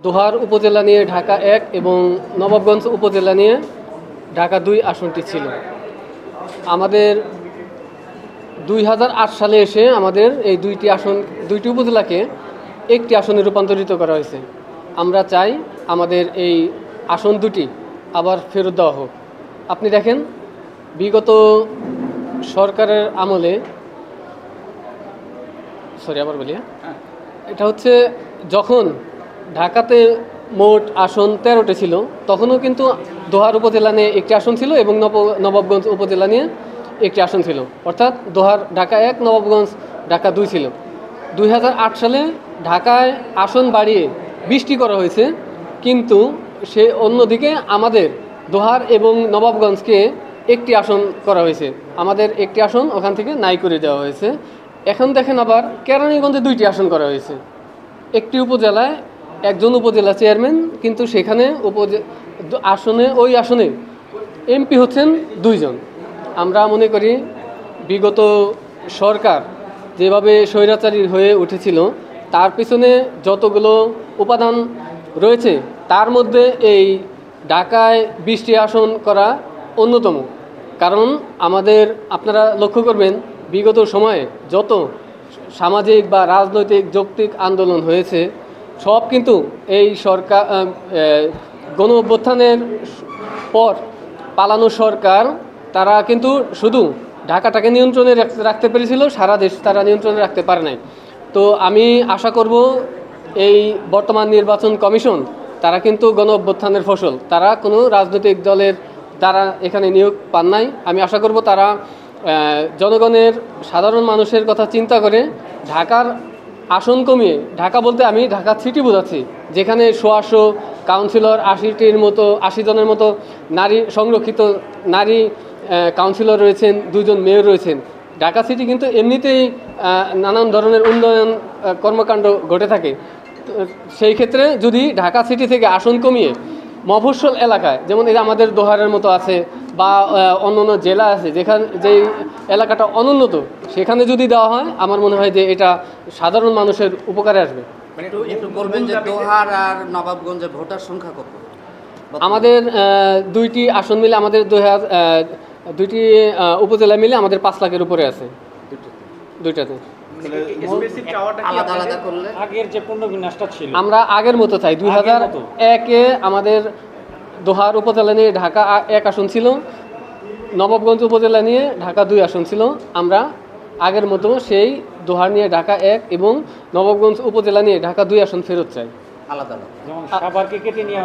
দোহার উপজেলা নিয়ে ঢাকা 1 এবং নবাবগঞ্জ উপজেলা নিয়ে ঢাকা 2 আসনটি ছিল। আমাদের 2008 সালে এসে আমাদের এই দুইটি উপজেলাকে একটি আসনে রূপান্তরিত করা হয়েছে। আমরা চাই আমাদের এই আসন দুটি আবার ফেরত দেওয়া হোক। আপনি দেখেন বিগত সরকারের আমলে এটা হচ্ছে যখন ঢাকাতে মোট আসন 13টি ছিল, তখনও কিন্তু দোহার উপজেলা নিয়ে একটি আসন ছিল এবং নবাবগঞ্জ উপজেলা নিয়ে একটি আসন ছিল, অর্থাৎ দোহার ঢাকা 1, নবাবগঞ্জ ঢাকা 2 ছিল। 2008 সালে ঢাকায় আসন বাড়িয়ে 20টি করা হয়েছে, কিন্তু সে অন্যদিকে আমাদের দোহার এবং নবাবগঞ্জকে একটি আসন করা হয়েছে। আমাদের একটি আসন ওখান থেকে নাই করে দেওয়া হয়েছে। এখন দেখেন আবার কেরানীগঞ্জে 2টি আসন করা হয়েছে। একটি উপজেলায় একজন উপজেলা চেয়ারম্যান, কিন্তু সেখানে ওই আসনে এমপি হচ্ছেন 2 জন। আমরা মনে করি বিগত সরকার যেভাবে স্বৈরাচারী হয়ে উঠেছিল, তার পিছনে যতগুলো উপাদান রয়েছে তার মধ্যে এই ঢাকায় 20টি আসন করা অন্যতম। কারণ আপনারা লক্ষ্য করবেন বিগত সময়ে যত সামাজিক বা রাজনৈতিক যৌক্তিক আন্দোলন হয়েছে, সব কিন্তু এই সরকার গণ অভ্যুত্থানের পর পালানো সরকার, তারা কিন্তু শুধু ঢাকাটাকে নিয়ন্ত্রণে রাখতে পেরেছিল, সারা দেশ তারা নিয়ন্ত্রণে রাখতে পারে নাই। তো আমি আশা করব এই বর্তমান নির্বাচন কমিশন, তারা কিন্তু গণ অভ্যুত্থানের ফসল, তারা কোনো রাজনৈতিক দলের দ্বারা এখানে নিয়োগ পান নাই। আমি আশা করব তারা জনগণের সাধারণ মানুষের কথা চিন্তা করে ঢাকার আসন কমিয়ে, ঢাকা বলতে আমি ঢাকা সিটি বোঝাচ্ছি, যেখানে 100 কাউন্সিলর, 80 জনের মতো নারী সংরক্ষিত নারী কাউন্সিলর রয়েছেন, 2 জন মেয়র রয়েছেন। ঢাকা সিটি কিন্তু এমনিতেই নানান ধরনের উন্নয়ন কর্মকাণ্ড ঘটে থাকে। সেই ক্ষেত্রে যদি ঢাকা সিটি থেকে আসন কমিয়ে মফস্বল এলাকায়, যেমন এই আমাদের দোহারের মতো আছে বা অন্যান্য জেলা আছে যেই এলাকাটা অনুন্নত, সেখানে যদি দেওয়া হয়, আমার মনে হয় যে এটা সাধারণ মানুষের উপকারে আসবে। একটু বলবেন যে দোহার আর নবাবগঞ্জের ভোটার সংখ্যা কত? আমাদের 2টি আসন মিলে, আমাদের দুইটি উপজেলা মিলে আমাদের 5 লাখের উপরে আছে দুইটাতে। আমরা আগের মতো চাই। 2001-এ আমাদের দোহার উপজেলা নিয়ে ঢাকা 1 আসন ছিল, নবাবগঞ্জ উপজেলা নিয়ে ঢাকা 2 আসন ছিল। আমরা আগের মতো সেই দোহার নিয়ে ঢাকা 1 এবং নবাবগঞ্জ উপজেলা নিয়ে ঢাকা 2 আসন ফেরত চাই। আলাদা যেমন সাভারকে কেটে নিয়ে